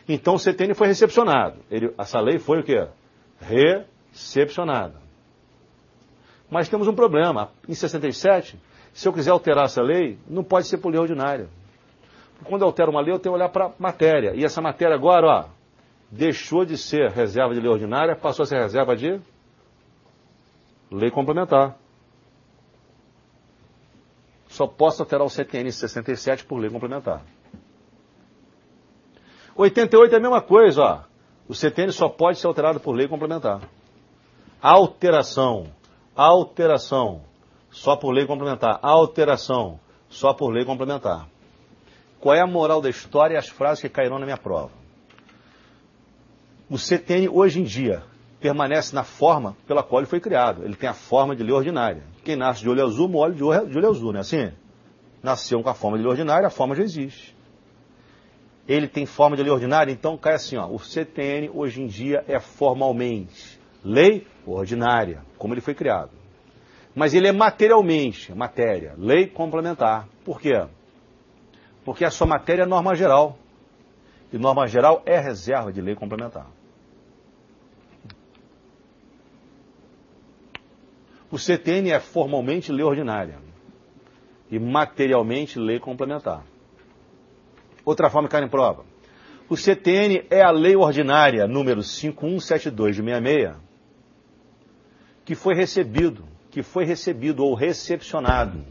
Então o CTN foi recepcionado. Essa lei foi o quê? Recepcionada. Mas temos um problema. Em 67, se eu quiser alterar essa lei, não pode ser por lei ordinária. Quando eu altero uma lei, eu tenho que olhar para a matéria. E essa matéria agora, ó, deixou de ser reserva de lei ordinária, passou a ser reserva de lei complementar. Só posso alterar o CTN em 67 por lei complementar. 88 é a mesma coisa, ó. O CTN só pode ser alterado por lei complementar. Alteração, só por lei complementar. Alteração, só por lei complementar. Qual é a moral da história e as frases que cairão na minha prova? O CTN, hoje em dia, permanece na forma pela qual ele foi criado. Ele tem a forma de lei ordinária. Quem nasce de olho azul, molha de olho azul, não é assim? Nasceu com a forma de lei ordinária, a forma já existe. Ele tem forma de lei ordinária, então cai assim, ó. O CTN, hoje em dia, é formalmente lei ordinária, como ele foi criado. Mas ele é materialmente, matéria, lei complementar. Por quê? Porque a sua matéria é norma geral. E norma geral é reserva de lei complementar. O CTN é formalmente lei ordinária. E materialmente lei complementar. Outra forma que cai em prova. O CTN é a lei ordinária número 5172 de 66, que foi recebido ou recepcionado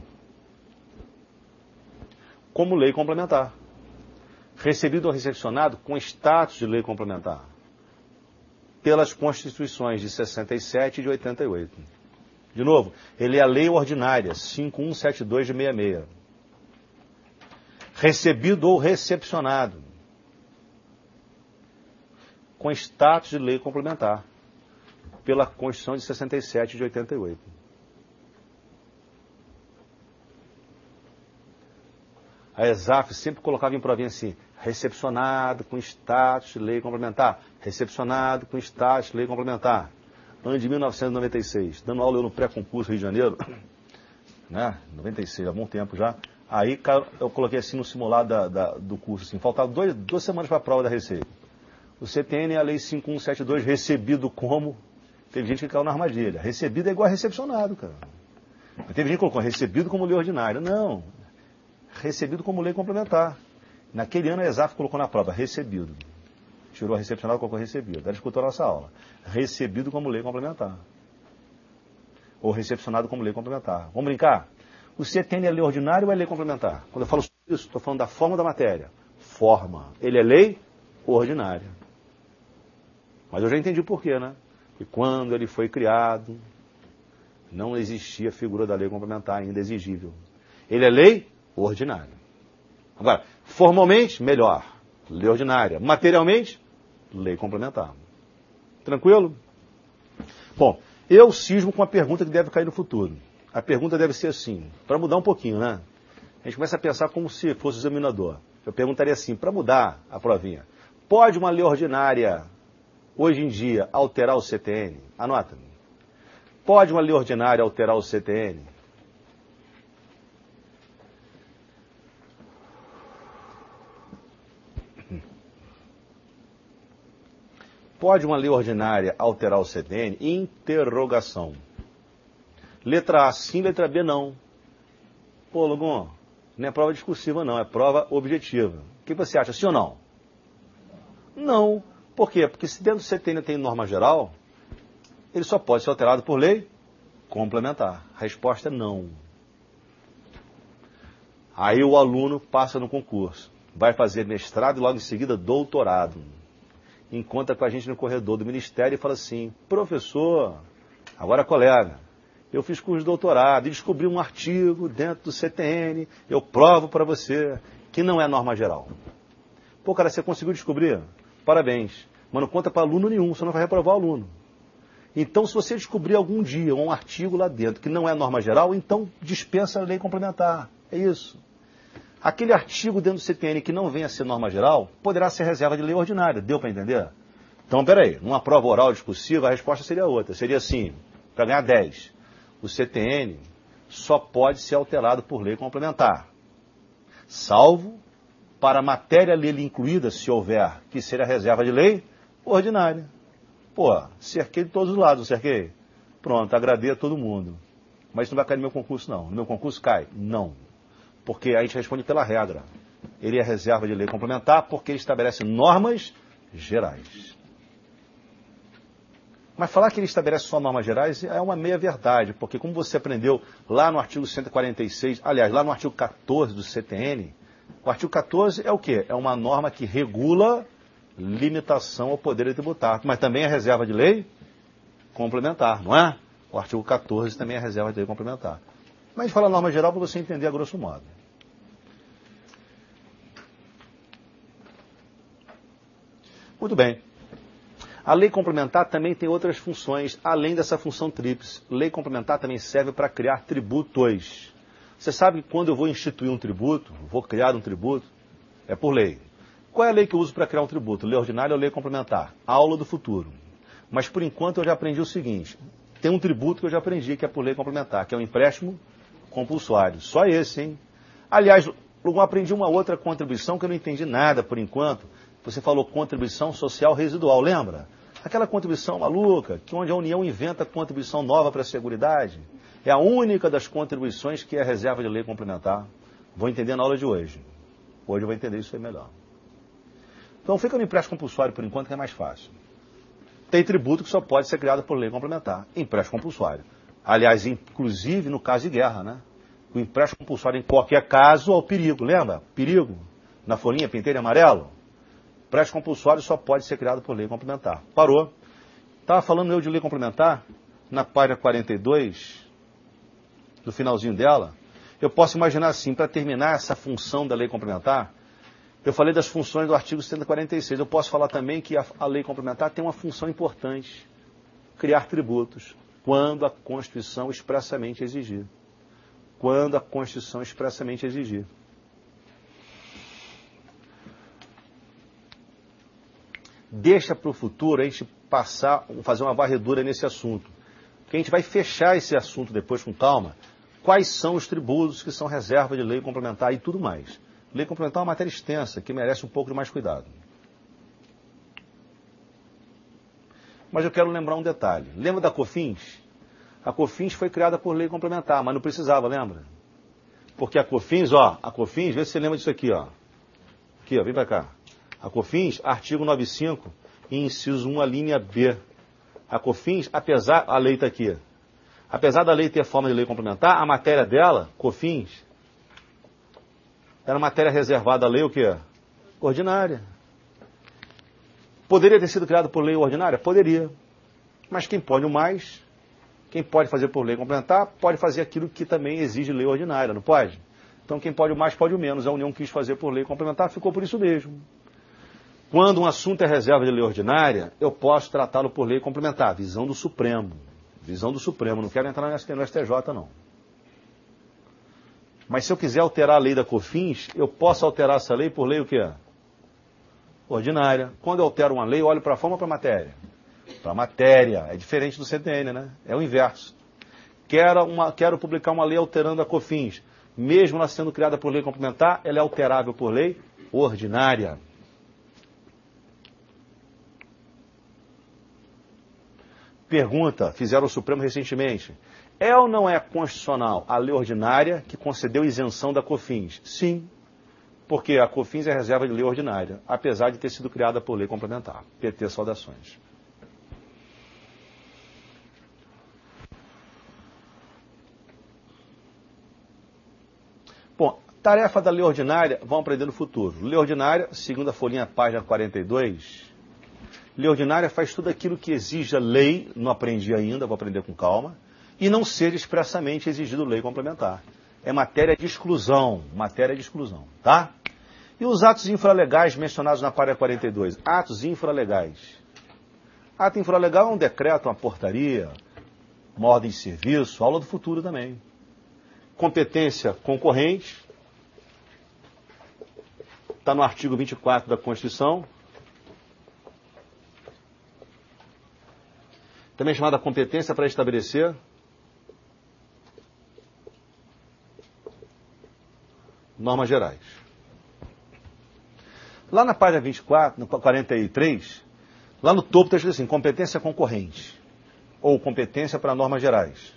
como lei complementar. Recebido ou recepcionado com status de lei complementar pelas Constituições de 67 e de 88. De novo, ele é a lei ordinária 5172 de 66. Recebido ou recepcionado com status de lei complementar pela Constituição de 67 e de 88. A ESAF sempre colocava em provinha assim, recepcionado com status de lei complementar, recepcionado com status de lei complementar. Ano de 1996, dando aula eu no pré-concurso Rio de Janeiro, né, 96, há bom tempo já. Aí eu coloquei assim no simulado do curso, assim, faltavam duas semanas para a prova da Receita. O CTN é a lei 5172, recebido como... Teve gente que caiu na armadilha. Recebido é igual a recepcionado, cara. Mas teve gente que colocou recebido como lei ordinária. Não. Recebido como lei complementar. Naquele ano a ESAF colocou na prova, recebido. Tirou a recepcionado e colocou recebido. Ela escutou a nossa aula. Recebido como lei complementar. Ou recepcionado como lei complementar. Vamos brincar? O CTN é lei ordinária ou é lei complementar? Quando eu falo isso, estou falando da forma da matéria. Forma. Ele é lei ordinária. Mas eu já entendi por quê, né? Que quando ele foi criado, não existia a figura da lei complementar ainda exigível. Ele é lei ordinária. Agora, formalmente, melhor. Lei ordinária. Materialmente, lei complementar. Tranquilo? Bom, eu cismo com a pergunta que deve cair no futuro. A pergunta deve ser assim, para mudar um pouquinho, né? A gente começa a pensar como se fosse o examinador. Eu perguntaria assim, para mudar a provinha, pode uma lei ordinária, hoje em dia, alterar o CTN? Anota. Pode uma lei ordinária alterar o CTN? Pode uma lei ordinária alterar o CTN? Interrogação. Letra A, sim. Letra B, não. Pô, Lugum, não é prova discursiva, não. É prova objetiva. O que você acha, sim ou não? Não. Por quê? Porque se dentro do CTN tem norma geral, ele só pode ser alterado por lei complementar. A resposta é não. Aí o aluno passa no concurso. Vai fazer mestrado e logo em seguida doutorado. Encontra com a gente no corredor do Ministério e fala assim, professor, agora colega, eu fiz curso de doutorado e descobri um artigo dentro do CTN, eu provo para você que não é norma geral. Pô, cara, você conseguiu descobrir? Parabéns. Mas não conta para aluno nenhum, você não vai reprovar o aluno. Então, se você descobrir algum dia um artigo lá dentro que não é norma geral, então dispensa a lei complementar. É isso. Aquele artigo dentro do CTN que não venha a ser norma geral, poderá ser reserva de lei ordinária. Deu para entender? Então, peraí, numa prova oral discursiva, a resposta seria outra. Seria assim, para ganhar 10, o CTN só pode ser alterado por lei complementar, salvo para a matéria nele incluída, se houver, que seja reserva de lei ordinária. Pô, cerquei de todos os lados, cerquei. Pronto, agradei a todo mundo. Mas isso não vai cair no meu concurso, não. No meu concurso cai? Não. Porque a gente responde pela regra. Ele é reserva de lei complementar porque ele estabelece normas gerais. Mas falar que ele estabelece só normas gerais é uma meia-verdade, porque como você aprendeu lá no artigo 146, aliás, lá no artigo 14 do CTN, o artigo 14 é o quê? É uma norma que regula limitação ao poder tributário, mas também é reserva de lei complementar, não é? O artigo 14 também é reserva de lei complementar. Mas a gente fala norma geral para você entender a grosso modo. Muito bem. A lei complementar também tem outras funções, além dessa função tríplice. Lei complementar também serve para criar tributos. Você sabe que quando eu vou instituir um tributo, vou criar um tributo, é por lei. Qual é a lei que eu uso para criar um tributo? Lei ordinária ou lei complementar? Aula do futuro. Mas por enquanto eu já aprendi o seguinte, tem um tributo que eu já aprendi, que é por lei complementar, que é o empréstimo compulsório. Só esse, hein? Aliás, eu aprendi uma outra contribuição que eu não entendi nada por enquanto. Você falou contribuição social residual, lembra? Aquela contribuição maluca, que onde a União inventa contribuição nova para a Seguridade. É a única das contribuições que é reserva de lei complementar. Vou entender na aula de hoje. Hoje eu vou entender isso aí melhor. Então fica no empréstimo compulsório por enquanto, que é mais fácil. Tem tributo que só pode ser criado por lei complementar. Empréstimo compulsório. Aliás, inclusive no caso de guerra, né? O empréstimo compulsório em qualquer caso é o perigo, lembra? Perigo. Na folhinha, penteiro amarelo. Empréstimo compulsório só pode ser criado por lei complementar. Parou. Estava falando eu de lei complementar, na página 42, no finalzinho dela, eu posso imaginar assim, para terminar essa função da lei complementar, eu falei das funções do artigo 146, eu posso falar também que a lei complementar tem uma função importante, criar tributos, quando a Constituição expressamente exigir. Quando a Constituição expressamente exigir. Deixa para o futuro a gente fazer uma varredura nesse assunto. Porque a gente vai fechar esse assunto depois com calma. Quais são os tributos que são reserva de lei complementar e tudo mais. Lei complementar é uma matéria extensa que merece um pouco de mais cuidado. Mas eu quero lembrar um detalhe. Lembra da COFINS? A COFINS foi criada por lei complementar, mas não precisava, lembra? Porque a COFINS, vê se você lembra disso aqui, ó. Aqui, ó, vem para cá. A COFINS, artigo 95, inciso 1, a linha B. A COFINS, a lei está aqui. Apesar da lei ter forma de lei complementar, a matéria dela, COFINS, era matéria reservada à lei o quê? Ordinária. Poderia ter sido criado por lei ordinária? Poderia. Mas quem pode o mais, quem pode fazer por lei complementar, pode fazer aquilo que também exige lei ordinária, não pode? Então quem pode o mais, pode o menos. A União quis fazer por lei complementar, ficou por isso mesmo. Quando um assunto é reserva de lei ordinária, eu posso tratá-lo por lei complementar. Visão do Supremo. Visão do Supremo. Não quero entrar no STJ, não. Mas se eu quiser alterar a lei da COFINS, eu posso alterar essa lei por lei o quê? Ordinária. Quando eu altero uma lei, eu olho para a forma ou para a matéria? Para a matéria. É diferente do CTN, né? É o inverso. Quero publicar uma lei alterando a COFINS. Mesmo ela sendo criada por lei complementar, ela é alterável por lei ordinária. Pergunta, fizeram o Supremo recentemente. É ou não é constitucional a lei ordinária que concedeu isenção da COFINS? Sim, porque a COFINS é reserva de lei ordinária, apesar de ter sido criada por lei complementar. PT, saudações. Bom, tarefa da lei ordinária, vamos aprender no futuro. Lei ordinária, segunda folhinha, página 42... Lei ordinária faz tudo aquilo que exige a lei, não aprendi ainda, vou aprender com calma, e não ser expressamente exigido lei complementar. É matéria de exclusão, tá? E os atos infralegais mencionados na página 42? Atos infralegais. Ato infralegal é um decreto, uma portaria, uma ordem de serviço, aula do futuro também. Competência concorrente, está no artigo 24 da Constituição. Também chamada competência para estabelecer normas gerais. Lá na página 24, no 43, lá no topo está escrito assim, competência concorrente, ou competência para normas gerais.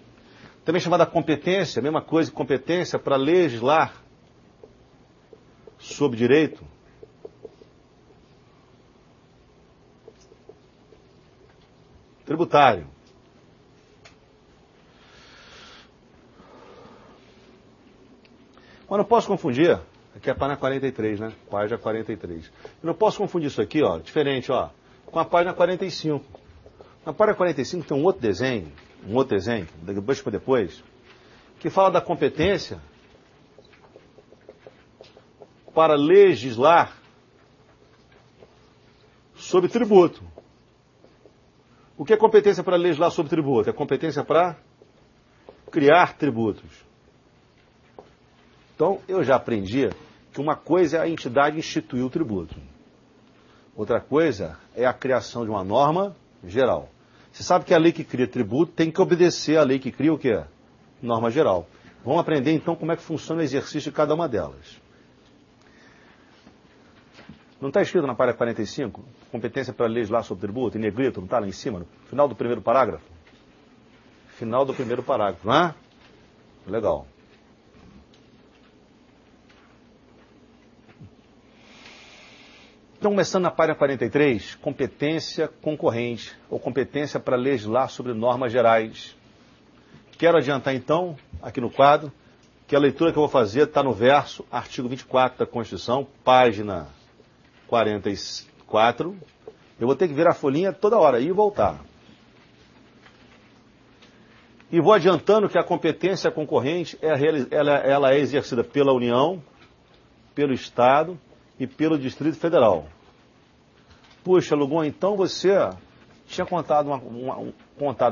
Também chamada competência, mesma coisa, competência para legislar sobre direito tributário. Mas não posso confundir, aqui é a página 43, né? Página 43. Eu não posso confundir isso aqui, ó, diferente, ó, com a página 45. Na página 45 tem um outro desenho, depois para depois, que fala da competência para legislar sobre tributo. O que é competência para legislar sobre tributo? É competência para criar tributos. Então, eu já aprendi que uma coisa é a entidade instituir o tributo. Outra coisa é a criação de uma norma geral. Você sabe que a lei que cria tributo tem que obedecer à lei que cria o quê? Norma geral. Vamos aprender então como é que funciona o exercício de cada uma delas. Não está escrito na página 45? Competência para legislar sobre tributo, em negrito, não está lá em cima, no final do primeiro parágrafo? Final do primeiro parágrafo, não é? Legal. Então, começando na página 43, competência concorrente, ou competência para legislar sobre normas gerais. Quero adiantar, então, aqui no quadro, que a leitura que eu vou fazer está no verso, artigo 24 da Constituição, página 44. Eu vou ter que virar a folhinha toda hora, ir e voltar. E vou adiantando que a competência concorrente, ela é exercida pela União, pelo Estado e pelo Distrito Federal. Puxa, Lugon, então você tinha contado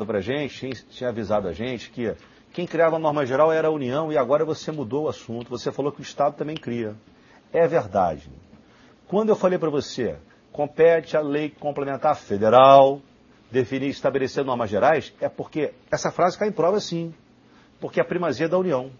para a gente, tinha avisado a gente que quem criava a norma geral era a União e agora você mudou o assunto. Você falou que o Estado também cria. É verdade. Quando eu falei para você, compete a lei complementar federal definir e estabelecer normas gerais, é porque essa frase cai em prova sim. Porque é a primazia da União.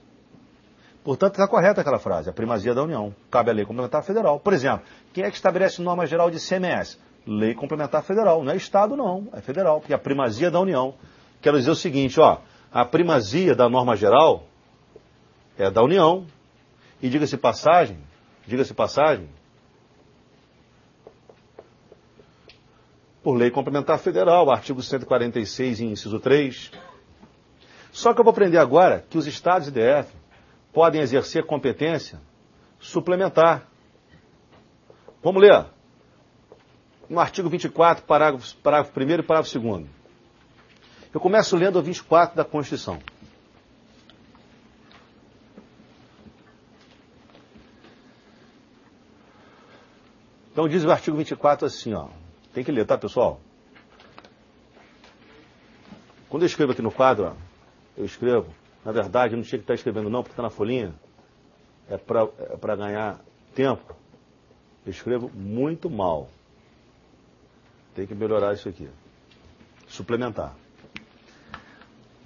Portanto, está correta aquela frase, a primazia da União. Cabe a lei complementar federal. Por exemplo, quem é que estabelece norma geral de ICMS? Lei complementar federal. Não é Estado, não. É federal, porque é a primazia da União. Quero dizer o seguinte, ó, a primazia da norma geral é da União. E diga-se passagem, por lei complementar federal, artigo 146, inciso 3. Só que eu vou aprender agora que os estados e DF podem exercer competência suplementar. Vamos ler. No artigo 24, parágrafo 1º e parágrafo 2º. Eu começo lendo o 24 da Constituição. Então diz o artigo 24 assim, ó. Tem que ler, tá, pessoal? Quando eu escrevo aqui no quadro, ó, eu escrevo, na verdade, eu não tinha que estar escrevendo não, porque está na folhinha, é para ganhar tempo. Eu escrevo muito mal. Tem que melhorar isso aqui. Suplementar.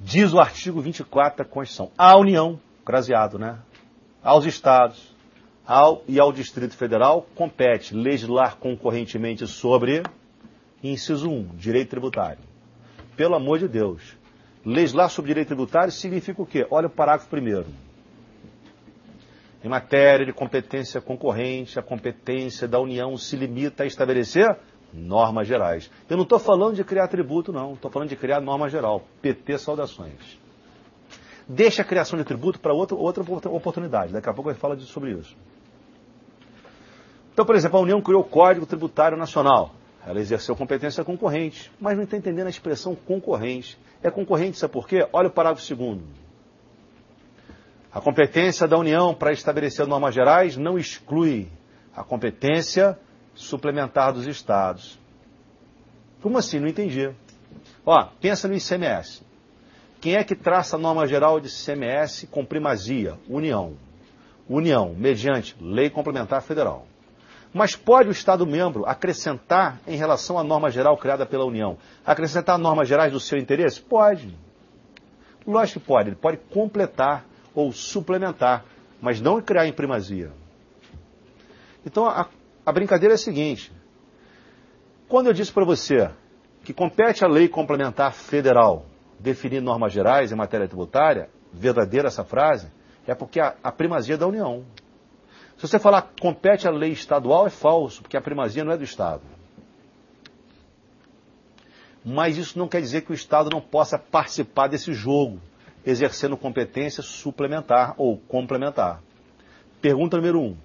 Diz o artigo 24 da Constituição. A União, craseado, né? Aos Estados e ao Distrito Federal compete legislar concorrentemente sobre, inciso 1, direito tributário. Pelo amor de Deus. Legislar sobre direito tributário significa o quê? Olha o parágrafo 1º. Em matéria de competência concorrente, a competência da União se limita a estabelecer normas gerais. Eu não estou falando de criar tributo, não. Estou falando de criar norma geral. PT, saudações. Deixa a criação de tributo para outra oportunidade. Daqui a pouco eu falo sobre isso. Então, por exemplo, a União criou o Código Tributário Nacional. Ela exerceu competência concorrente, mas não está entendendo a expressão concorrente. É concorrente, sabe por quê? Olha o parágrafo 2º. A competência da União para estabelecer normas gerais não exclui A competência suplementar dos estados. Como assim? Não entendi. Ó, pensa no ICMS. Quem é que traça a norma geral de ICMS com primazia? União. União, mediante lei complementar federal. Mas pode o Estado-membro acrescentar em relação à norma geral criada pela União? Acrescentar normas gerais do seu interesse? Pode. Lógico que pode. Ele pode completar ou suplementar, mas não criar em primazia. Então, a brincadeira é a seguinte. Quando eu disse para você que compete à lei complementar federal definir normas gerais em matéria tributária, verdadeira essa frase, é porque a primazia é da União. Se você falar compete à lei estadual, é falso, porque a primazia não é do Estado. Mas isso não quer dizer que o Estado não possa participar desse jogo, exercendo competência suplementar ou complementar. Pergunta número 1.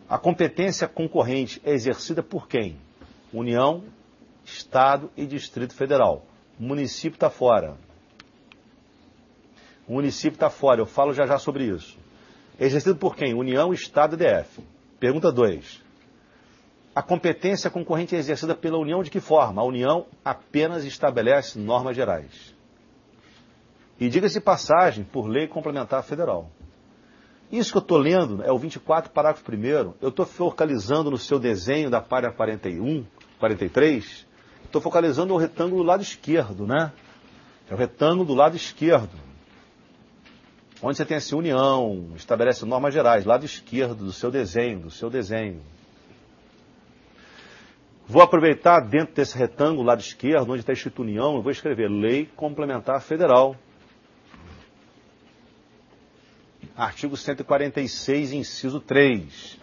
A competência concorrente é exercida por quem? União, Estado e Distrito Federal. O município está fora. O município está fora, eu falo já sobre isso. É exercido por quem? União, Estado e DF. Pergunta 2. A competência concorrente é exercida pela União de que forma? A União apenas estabelece normas gerais. E diga-se passagem, por lei complementar federal. Isso que eu estou lendo é o 24, parágrafo 1º. Eu estou focalizando no seu desenho da página 41, 43. Estou focalizando o retângulo do lado esquerdo, né? É o retângulo do lado esquerdo. Onde você tem essa união, estabelece normas gerais, lado esquerdo do seu desenho. Vou aproveitar dentro desse retângulo, lado esquerdo, onde está escrito união, eu vou escrever Lei Complementar Federal. Artigo 146, inciso 3.